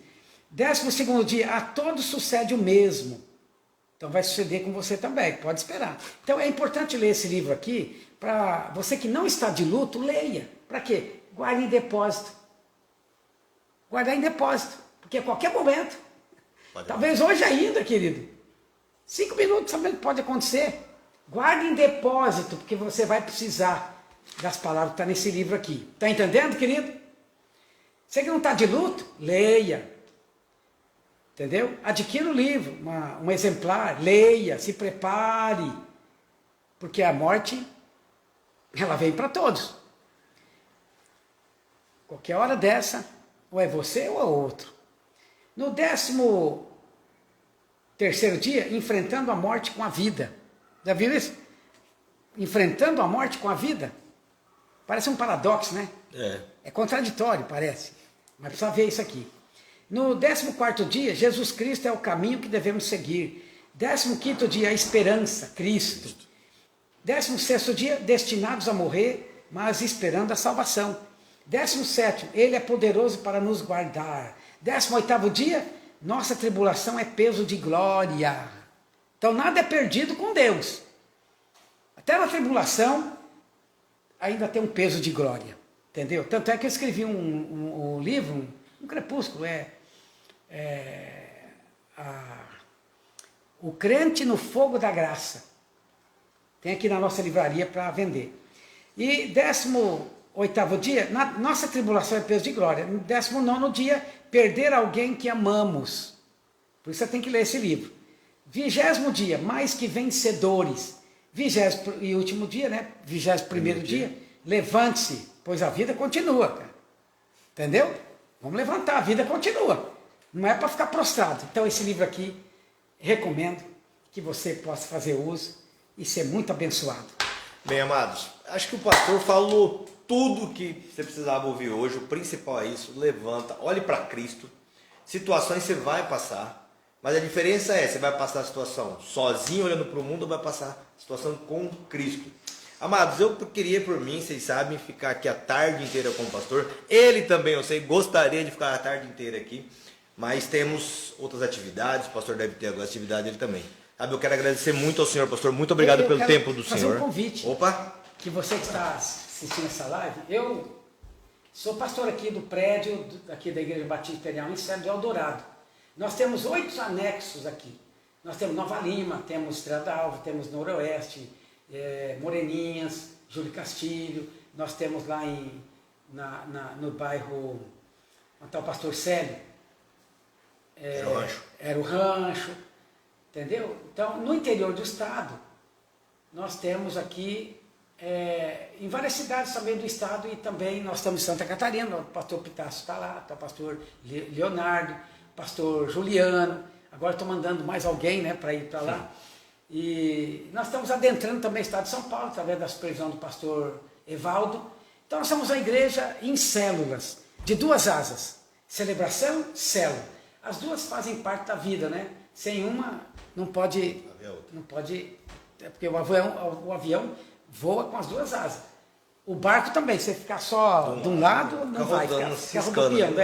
12º dia, a todos sucede o mesmo. Então vai suceder com você também, pode esperar. Então é importante ler esse livro aqui, para você que não está de luto, leia. Para quê? Guarde em depósito. Guardar em depósito, porque a qualquer momento, talvez hoje ainda, querido, 5 minutos também pode acontecer. Guarde em depósito, porque você vai precisar das palavras que estão nesse livro aqui. Está entendendo, querido? Você que não está de luto, leia. Entendeu? Adquira o livro, um exemplar, leia, se prepare. Porque a morte, ela vem para todos. Qualquer hora dessa, ou é você ou é outro. No 13º dia, enfrentando a morte com a vida. Já viu isso? Enfrentando a morte com a vida. Parece um paradoxo, né? É contraditório, parece. Mas precisa ver isso aqui. No 14º dia, Jesus Cristo é o caminho que devemos seguir. 15º dia, a esperança, Cristo. 16º dia, destinados a morrer, mas esperando a salvação. 17º, Ele é poderoso para nos guardar. 18º dia, nossa tribulação é peso de glória. Então nada é perdido com Deus. Até na tribulação, ainda tem um peso de glória. Entendeu? Tanto é que eu escrevi um livro, um crepúsculo, O Crente no Fogo da Graça. Tem aqui na nossa livraria para vender. E 18º dia, nossa tribulação é peso de glória. No 19º dia, perder alguém que amamos. Por isso você tem que ler esse livro. 20º dia, mais que vencedores. 20º e último dia, né? 21º dia, levante-se, pois a vida continua, cara. Entendeu? Vamos levantar, a vida continua. Não é para ficar prostrado. Então esse livro aqui, recomendo que você possa fazer uso e ser muito abençoado. Bem, amados, acho que o pastor falou tudo que você precisava ouvir hoje. O principal é isso: levanta, olhe para Cristo. Situações você vai passar, mas a diferença é: você vai passar a situação sozinho olhando para o mundo ou vai passar a situação com Cristo? Amados, eu queria por mim, vocês sabem, ficar aqui a tarde inteira com o pastor. Ele também, eu sei, gostaria de ficar a tarde inteira aqui, mas temos outras atividades. O pastor deve ter alguma atividade, ele também. Sabe, eu quero agradecer muito ao senhor, pastor. Muito obrigado pelo tempo do senhor. Fazer um convite. Opa! Que você que está assistindo essa live, eu sou pastor aqui do prédio, aqui da Igreja Batista Imperial em Cedro do Eldorado. Nós temos 8 anexos aqui. Nós temos Nova Lima, temos Estrada Alva, temos Noroeste, Moreninhas, Júlio Castilho. Nós temos lá no bairro, onde está o pastor Célio. Era o Rancho. Entendeu? Então, no interior do estado, nós temos aqui, em várias cidades também do estado, e também nós estamos em Santa Catarina, o pastor Pitácio está lá, está o pastor Leonardo, pastor Juliano, agora estou mandando mais alguém, né, para ir para lá. E nós estamos adentrando também o estado de São Paulo, através da supervisão do pastor Evaldo. Então nós somos uma igreja em células, de 2 asas, celebração, célula. As duas fazem parte da vida, né? Sem uma, não pode, porque o avião voa com as 2 asas. O barco também, se você ficar só de um lado, não vai ficar rodopiando.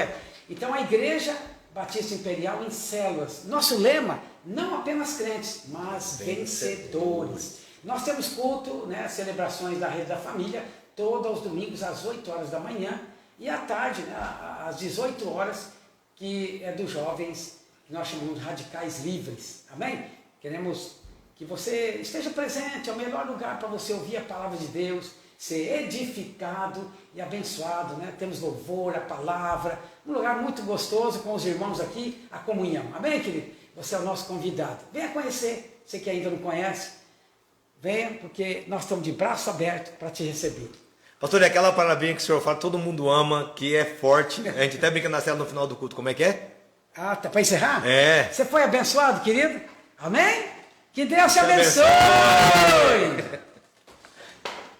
Então a Igreja Batista Imperial em células. Nosso lema, não apenas crentes, mas vencedores. Nós temos culto, né, celebrações da Rede da Família, todos os domingos às 8 horas da manhã, e à tarde, né, às 18 horas, que é dos jovens, que nós chamamos de radicais livres. Amém? Queremos que você esteja presente, é o melhor lugar para você ouvir a palavra de Deus, ser edificado e abençoado, né? Temos louvor, a palavra, um lugar muito gostoso com os irmãos aqui, a comunhão. Amém, querido? Você é o nosso convidado. Venha conhecer, você que ainda não conhece, venha, porque nós estamos de braço aberto para te receber. Pastor, é aquela palavrinha que o senhor fala, todo mundo ama, que é forte. A gente até brinca na cela no final do culto, como é que é? Ah, tá para encerrar? É. Você foi abençoado, querido? Amém? Que Deus te abençoe!